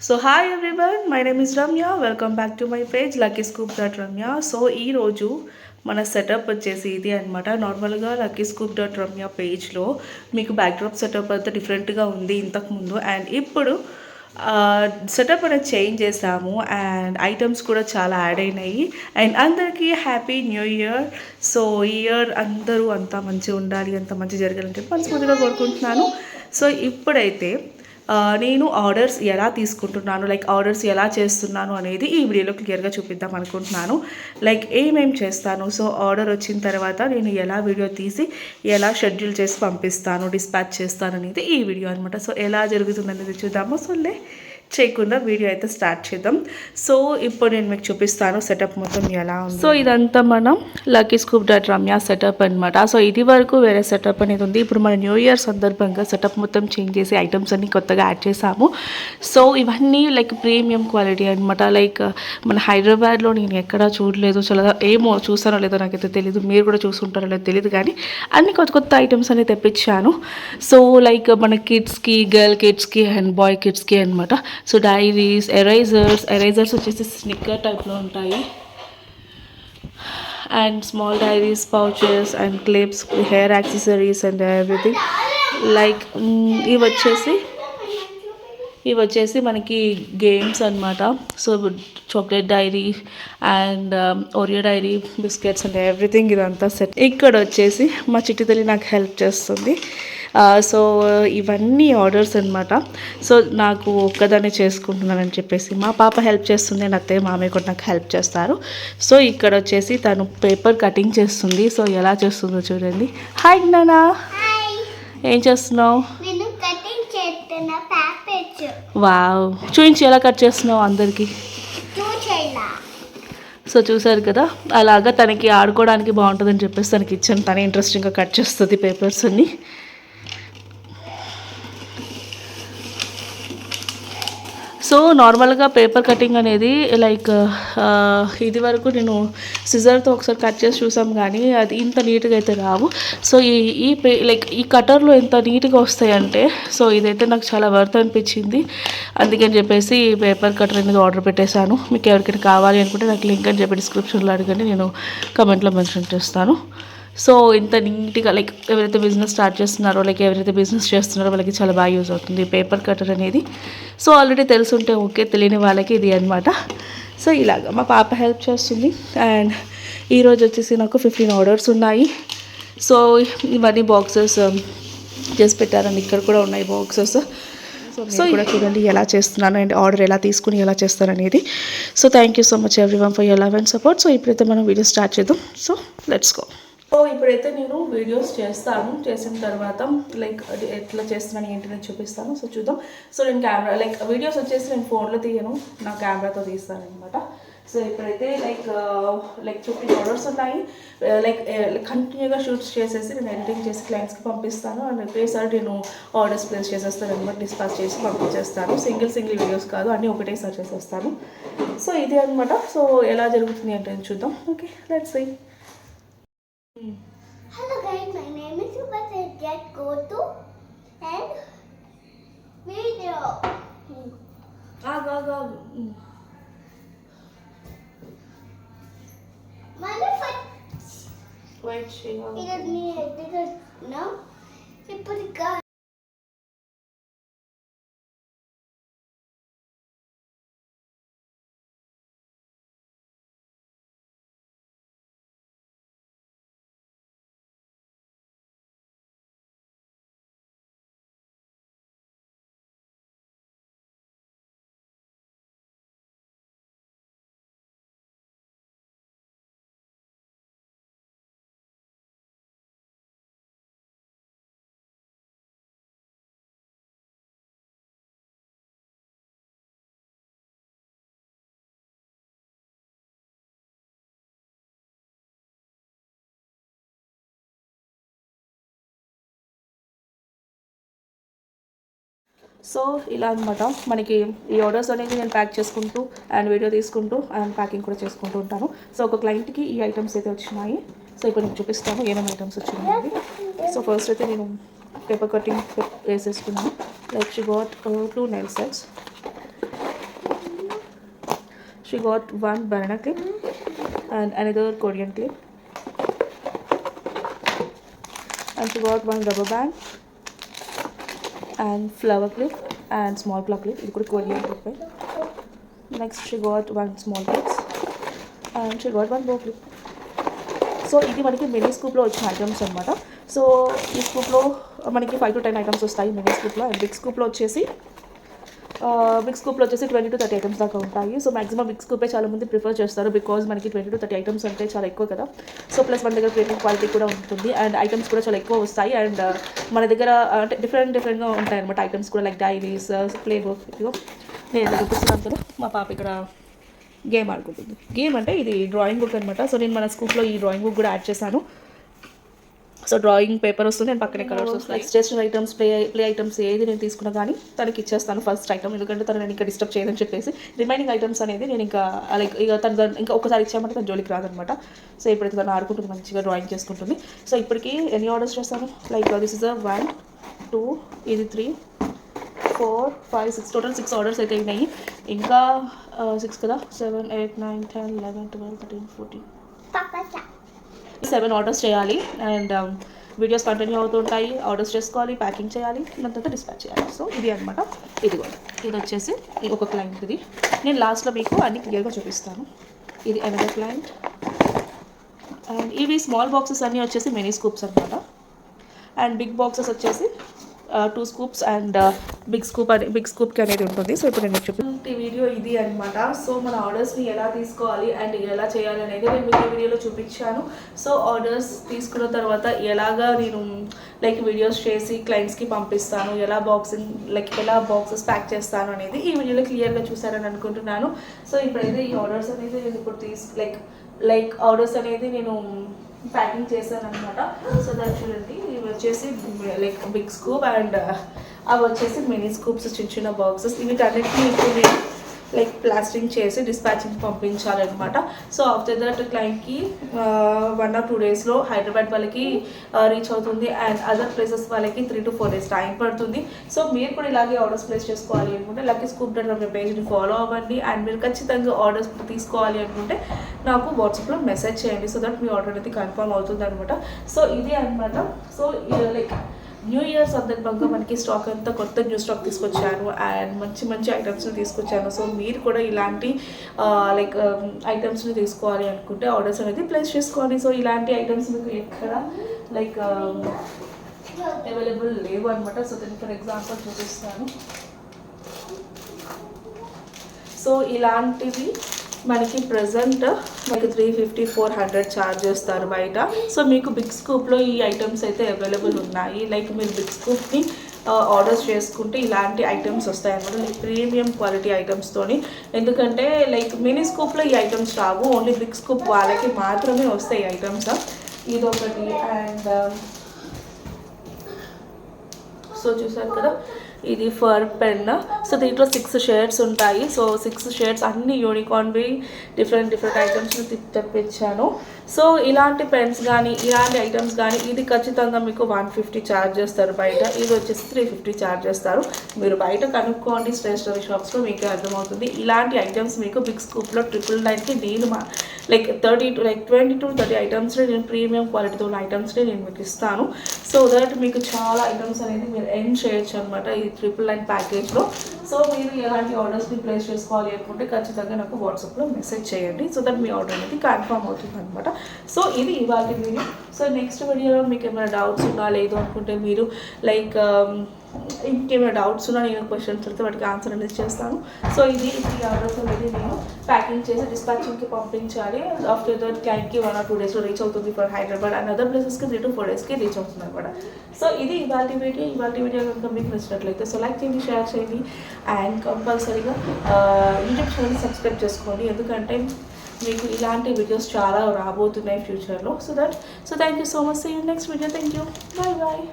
So hi everyone, my name is Ramya. Welcome back to my page lucky scoop dot Ramya. So ఈరోజు మన setup వచ్చేసి ఇది అనమాట. నార్మల్గా లక్కీ స్కూప్ డాట్ రమ్య పేజ్లో మీకు బ్యాక్డ్రాప్ సెటప్ అంతా డిఫరెంట్గా ఉంది ఇంతకుముందు, అండ్ ఇప్పుడు సెటప్ అనేది చేంజ్ చేసాము అండ్ ఐటమ్స్ కూడా చాలా యాడ్ అయినాయి. అండ్ అందరికీ హ్యాపీ న్యూ ఇయర్. సో ఈ ఇయర్ అందరూ అంతా మంచిగా ఉండాలి, అంత మంచి జరగాలని చెప్పి మనస్ఫూర్తిగా కోరుకుంటున్నాను. సో ఇప్పుడైతే నేను ఆర్డర్స్ ఎలా తీసుకుంటున్నాను, లైక్ ఆర్డర్స్ ఎలా చేస్తున్నాను అనేది ఈ వీడియోలో క్లియర్గా చూపిద్దాం అనుకుంటున్నాను. లైక్ ఏమేమి చేస్తాను, సో ఆర్డర్ వచ్చిన తర్వాత నేను ఎలా వీడియో తీసి ఎలా షెడ్యూల్ చేసి పంపిస్తాను, డిస్పాచ్ చేస్తాను అనేది ఈ వీడియో అనమాట. సో ఎలా జరుగుతుంది అనేది చూద్దాము. సో చేయకుండా వీడియో అయితే స్టార్ట్ చేద్దాం. సో ఇప్పుడు నేను మీకు చూపిస్తాను సెటప్ మొత్తం ఎలా ఉంది. సో ఇదంతా మనం lucky scoop dot Ramya setup అనమాట. సో ఇది వరకు వేరే సెటప్ అనేది ఉంది. ఇప్పుడు మన న్యూ ఇయర్ సందర్భంగా సెటప్ మొత్తం చేంజ్ చేసి ఐటమ్స్ అన్ని కొత్తగా యాడ్ చేసాము. సో ఇవన్నీ లైక్ ప్రీమియం క్వాలిటీ అనమాట. లైక్ మన హైదరాబాద్లో నేను ఎక్కడా చూడలేదు. చాలా ఏమో చూసానో లేదో నాకైతే తెలీదు, మీరు కూడా చూసుకుంటారో లేదో తెలియదు, కానీ అన్ని కొత్త కొత్త ఐటమ్స్ అనేది తెప్పించాను. సో లైక్ మన కిడ్స్కి, గర్ల్ కిడ్స్కి అండ్ బాయ్ కిడ్స్కి అనమాట. సో డైరీస్, ఎరేజర్స్ వచ్చేసి స్నిక్కర్ టైప్లో ఉంటాయి, and small diaries, pouches and clips, hair accessories and everything. Like ఇవి వచ్చేసి మనకి గేమ్స్ అనమాట. So chocolate diary and Oreo diary, biscuits and everything ఇదంతా సెట్. ఇక్కడ వచ్చేసి మా చిట్టి తల్లి నాకు హెల్ప్ చేస్తుంది. సో ఇవన్నీ ఆర్డర్స్ అనమాట. సో నాకు ఒక్కదాన్ని చేసుకుంటున్నానని చెప్పేసి మా పాప హెల్ప్ చేస్తుంది, అండ్ అత్తయ్య మామయ్య కూడా నాకు హెల్ప్ చేస్తారు. సో ఇక్కడ వచ్చేసి తను పేపర్ కటింగ్ చేస్తుంది. సో ఎలా చేస్తుందో చూడండి. హాయ్ నానా, ఏం చేస్తున్నావు? వావ్, చూపించి ఎలా కట్ చేస్తున్నావు అందరికీ. సో చూసారు కదా, అలాగా తనకి ఆడుకోవడానికి బాగుంటుందని చెప్పేసి తనకి ఇచ్చాను. తనే ఇంట్రెస్టింగ్గా కట్ చేస్తుంది పేపర్స్ అన్ని. సో నార్మల్గా పేపర్ కటింగ్ అనేది లైక్ ఇది వరకు నేను సిజర్తో ఒకసారి కట్ చేసి చూసాం, కానీ అది ఇంత నీట్గా అయితే రావు. సో లైక్ ఈ కటర్లో ఎంత నీట్గా వస్తాయంటే, సో ఇదైతే నాకు చాలా వర్త్ అనిపించింది. అందుకని చెప్పేసి పేపర్ కటర్ అనేది ఆర్డర్ పెట్టేశాను. మీకు ఎవరికైనా కావాలి అనుకుంటే నాకు లింక్ అని చెప్పి డిస్క్రిప్షన్లో అడగండి, నేను కమెంట్లో మెన్షన్ చేస్తాను. సో ఇంత నీట్గా లైక్ ఎవరైతే బిజినెస్ స్టార్ట్ చేస్తున్నారో, లైక్ ఎవరైతే బిజినెస్ చేస్తున్నారో వాళ్ళకి చాలా బాగా యూజ్ అవుతుంది పేపర్ కటర్ అనేది. సో ఆల్రెడీ తెలుసుంటే ఓకే, తెలియని వాళ్ళకి ఇది అనమాట. సో ఇలాగ మా పాప హెల్ప్ చేస్తుంది. అండ్ ఈరోజు వచ్చేసి నాకు 15 ఆర్డర్స్ ఉన్నాయి. సో ఇవన్నీ బాక్సెస్ చేసి పెట్టారండి. ఇక్కడ కూడా ఉన్నాయి బాక్సెస్. సో కూడా చూడండి ఎలా చేస్తున్నాను అండ్ ఆర్డర్ ఎలా తీసుకుని ఎలా చేస్తాను అనేది. So thank you so much everyone for your love and support. So ఇప్పుడైతే మనం వీడియో స్టార్ట్ చేద్దాం. So let's go. సో ఇప్పుడైతే నేను వీడియోస్ చేస్తాను. చేసిన తర్వాత లైక్ అది ఎట్లా చేస్తున్నాను ఏంటని చూపిస్తాను. సో చూద్దాం. సో నేను కెమెరా లైక్ వీడియోస్ వచ్చేసి నేను ఫోన్లో తీయను, నా కెమెరాతో తీస్తాను అనమాట. సో ఇప్పుడైతే లైక్ 15 ఆర్డర్స్ ఉన్నాయి. లైక్ కంటిన్యూగా షూట్స్ చేసేసి నేను ఎడిటింగ్ చేసి క్లయింట్స్కి పంపిస్తాను. అండ్ ఒకేసారి నేను ఆర్డర్స్ ప్లేస్ చేసేస్తాను అనమాట. డిస్పాచ్ చేసి పంపించేస్తాను. సింగిల్ వీడియోస్ కాదు, అన్నీ ఒకటేసారి చేసేస్తాను. సో ఇది అనమాట. సో ఎలా జరుగుతుంది అంటే చూద్దాం. Okay, let's see. Hello guys, my name is Subhasa. Get go to and video. Go. Mother, Wait, she. it is me. It is no. You put it go. So ఇలా అనమాట మనకి ఈ ఆర్డర్స్ అనేది నేను ప్యాక్ చేసుకుంటూ and video తీసుకుంటూ and packing కూడా చేసుకుంటూ ఉంటాను. సో ఒక క్లయింట్కి ఈ ఐటమ్స్ అయితే వచ్చినాయి. సో ఇప్పుడు నేను చూపిస్తాను ఏమేమి ఐటమ్స్ వచ్చినాయి. సో ఫస్ట్ అయితే నేను పేపర్ కటింగ్ వేసేసుకున్నాను. Like she got 2 nail sets. she got one banana clip and another Korean clip, and she got one rubber band and flower clip and small plug clip. It could Korean clip. Next she got one small clips and she got one bow clip. So ఇది మనకి mini స్కూప్లో వచ్చిన items అనమాట. So ఈ స్కూప్లో మనకి 5 to 10 items వస్తాయి mini స్కూప్లో. And big స్కూప్లో వచ్చేసి 20 to 30 items దాకా ఉంటాయి. సో మాక్సిమం బిగ్ స్కూపే చాలామంది ప్రిఫర్ చేస్తారు, బికాజ్ మనకి 20 to 30 ఐటమ్స్ అంటే చాలా ఎక్కువ కదా. సో ప్లస్ మన దగ్గర ప్రీమియం క్వాలిటీ కూడా ఉంటుంది అండ్ ఐటమ్స్ కూడా చాలా ఎక్కువ వస్తాయి. అండ్ మన దగ్గర అంటే డిఫరెంట్గా ఉంటాయి అనమాట ఐటమ్స్ కూడా, లైక్ డైరీస్, ప్లే బుక్. ఇదిగో నేను ఇలా చూపిస్తున్నాను కదా, మా పాప ఇక్కడ గేమ్ ఆడుకుంటుంది. గేమ్ అంటే ఇది డ్రాయింగ్ బుక్ అనమాట. సో నేను మన స్కూల్లో ఈ డ్రాయింగ్ బుక్ కూడా యాడ్ చేశాను. సో డ్రాయింగ్ పేపర్ వస్తుంది అండ్ పక్కనే కలర్స్ వస్తాయి. స్టేషనరీ ఐటమ్స్, ప్లే ఐటమ్స్ ఏది నేను తీసుకున్నా కానీ తనకి ఇచ్చేస్తాను ఫస్ట్ ఐటమ్, ఎందుకంటే తను నేను ఇంకా డిస్టర్బ్ చేయదని చెప్పేసి. రిమైనింగ్ ఐటమ్స్ అనేది నేను ఇంకా లైక్ ఇక తను ఇంకా ఒకసారి ఇచ్చామంటే తన జోలికి రాదనమాట. సో ఇప్పుడైతే తను ఆడుకుంటుంది, మంచిగా డ్రాయింగ్ చేసుకుంటుంది. సో ఇప్పటికి ఎన్ని ఆర్డర్స్ చేస్తాను, లైక్ దిస్ ఇస్ 1 2 ఇది 3 4 5 6 టోటల్ 6 ఆర్డర్స్ అయితే అయినాయి. ఇంకా 6 కదా, 7 8 9 10 11 12 13 14 7 ఆర్డర్స్ చేయాలి. అండ్ వీడియోస్ కంటిన్యూ అవుతుంటాయి, ఆర్డర్స్ చేసుకోవాలి, ప్యాకింగ్ చేయాలి, దాని తర్వాత డిస్పాచ్ చేయాలి. సో ఇది అనమాట. ఇది వచ్చేసి ఒక క్లయింట్. ఇది నేను లాస్ట్లో మీకు అన్ని క్లియర్గా చూపిస్తాను. ఇది అనదర్ క్లయింట్. అండ్ ఇవి స్మాల్ బాక్సెస్ అన్నీ వచ్చేసి మినీ స్కూప్స్ అనమాట. అండ్ బిగ్ బాక్సెస్ వచ్చేసి 2 స్కూప్స్ అండ్ బిగ్ స్కూప్కి అనేది ఉంటుంది. సో ఇప్పుడు నేను మీకు చూపి వీడియో ఇది అనమాట. సో మన ఆర్డర్స్ని ఎలా తీసుకోవాలి అండ్ ఎలా చేయాలి అనేది నేను మీకు ఈ వీడియోలో చూపించాను. సో ఆర్డర్స్ తీసుకున్న తర్వాత ఎలాగా నేను లైక్ వీడియోస్ చేసి క్లయింట్స్కి పంపిస్తాను, ఎలా బాక్సెస్ ప్యాక్ చేస్తాను అనేది ఈ వీడియోలో క్లియర్గా చూసారని అనుకుంటున్నాను. సో ఇప్పుడైతే ఈ ఆర్డర్స్ అనేది నేను ఇప్పుడు లైక్ ఆర్డర్స్ అనేది నేను ప్యాకింగ్ చేశాను అనమాట. సో దాన్ని చూడండి, ఇవి వచ్చేసి లైక్ బిగ్ స్కూప్ అండ్ అవి వచ్చేసి మినీ స్కూప్స్, చిన్న బాక్సెస్. వీటన్నిటిని ఇప్పుడు నేను లైక్ ప్లాస్టింగ్ చేసి డిస్పాచింగ్ పంపించాలన్నమాట. సో ఆఫ్టర్ దట్ క్లయింట్కి 1 or 2 డేస్లో హైదరాబాద్ వాళ్ళకి రీచ్ అవుతుంది అండ్ అదర్ ప్లేసెస్ వాళ్ళకి 3 to 4 days టైం పడుతుంది. సో మీరు కూడా ఇలాగే ఆర్డర్స్ ప్లేస్ చేసుకోవాలి అనుకుంటే లక్కీ స్కూప్ డాట్ పేజ్ని ఫాలో అవ్వండి. అండ్ మీరు ఖచ్చితంగా ఆర్డర్స్ తీసుకోవాలి అనుకుంటే నాకు వాట్సాప్లో మెసేజ్ చేయండి, సో దట్ మీ ఆర్డర్ అనేది కన్ఫర్మ్ అవుతుంది అనమాట. సో ఇది అనమాట. సో లైక్ న్యూ ఇయర్ సందర్భంగా మనకి స్టాక్ అంతా కొత్త న్యూ స్టాక్ తీసుకొచ్చాను అండ్ మంచి ఐటమ్స్ని తీసుకొచ్చాను. సో మీరు కూడా ఇలాంటి లైక్ ఐటమ్స్ని తీసుకోవాలి అనుకుంటే ఆర్డర్స్ అనేది ప్లేస్ చేసుకోవాలి. సో ఇలాంటి ఐటమ్స్ మీకు ఎక్కడ లైక్ అవైలబుల్ లేవు అనమాట. సో దీనికి ఫర్ ఎగ్జాంపుల్ చూపిస్తాను. సో ఇలాంటివి మనకి ప్రజెంట్ మనకి 350-400 ఛార్జ్ చేస్తారు బయట. సో మీకు బిగ్ స్కూప్లో ఈ ఐటమ్స్ అయితే అవైలబుల్ ఉన్నాయి. లైక్ మీరు బిగ్ స్కూప్ని ఆర్డర్స్ చేసుకుంటే ఇలాంటి ఐటమ్స్ వస్తాయి అన్నమాట, లైక్ ప్రీమియం క్వాలిటీ ఐటమ్స్తోని. ఎందుకంటే లైక్ మినీ స్కూప్లో ఈ ఐటమ్స్ రావు, ఓన్లీ బిగ్ స్కూప్ వాళ్ళకి మాత్రమే వస్తాయి ఈ ఐటమ్స్. ఇదొకటి. అండ్ సో చూసారు కదా, ఇది ఫర్ పెన్. సో దీంట్లో 6 షేడ్స్ ఉంటాయి. సో 6 షేడ్స్ అన్ని యూనికార్న్వి డిఫరెంట్ ఐటమ్స్ని తెప్పించాను. సో ఇలాంటి పెన్స్ కానీ ఇలాంటి ఐటమ్స్ కానీ ఇది ఖచ్చితంగా మీకు 150 ఛార్జ్ చేస్తారు బయట, ఇది వచ్చేసి 350 ఛార్జ్ చేస్తారు. మీరు బయట కనుక్కోండి, స్టేషనరీ షాప్స్లో మీకే అర్థమవుతుంది. ఇలాంటి ఐటమ్స్ మీకు బిగ్ స్కూప్లో 999కి నేను లైక్ 20 to 30 ఐటమ్స్ని నేను ప్రీమియం క్వాలిటీతో ఉన్న ఐటమ్స్ని నేను మీకు ఇస్తాను. సో దట్ మీకు చాలా ఐటమ్స్ అనేది మీరు ఎర్న్ చేయొచ్చు అనమాట ఈ 999 ప్యాకేజ్లో. సో మీరు ఎలాంటి ఆర్డర్స్ని ప్లేస్ చేసుకోవాలి అనుకుంటే ఖచ్చితంగా నాకు వాట్సాప్లో మెసేజ్ చేయండి, సో దట్ మీ ఆర్డర్ అనేది కన్ఫర్మ్ అవుతుంది అనమాట. సో ఇది ఇవాళ వీడియో. సో నెక్స్ట్ వీడియోలో మీకు ఏమైనా డౌట్స్ ఉన్నా లేదు అనుకుంటే మీరు లైక్ ఇంకేమైనా డౌట్స్ ఉన్నా నేను క్వశ్చన్స్ అడిగితే వాటికి ఆన్సర్ అనేది చేస్తాను. సో ఇది ఆర్డర్స్ అనేది నేను ప్యాకింగ్ చేసి డిస్పాచింగ్కి పంపించాలి. ఆఫ్టర్ దట్ క్లయింట్కి 1 or 2 డేస్లో రీచ్ అవుతుంది ఫర్ హైదరాబాద్ అండ్ అదర్ ప్లేసెస్కి 3 to 4 డేస్కి రీచ్ అవుతుంది అనమాట. సో ఇది ఇవాళ వీడియో కనుక మీకు నచ్చినట్లయితే సో లైక్ చేయండి, షేర్ చేయండి అండ్ కంపల్సరీగా యూట్యూబ్ ఛానల్ సబ్స్క్రైబ్ చేసుకోండి, ఎందుకంటే మీకు ఇలాంటి వీడియోస్ చాలా రాబోతున్నాయి ఫ్యూచర్లో. So thank you so much. See you next video. Thank you. Bye.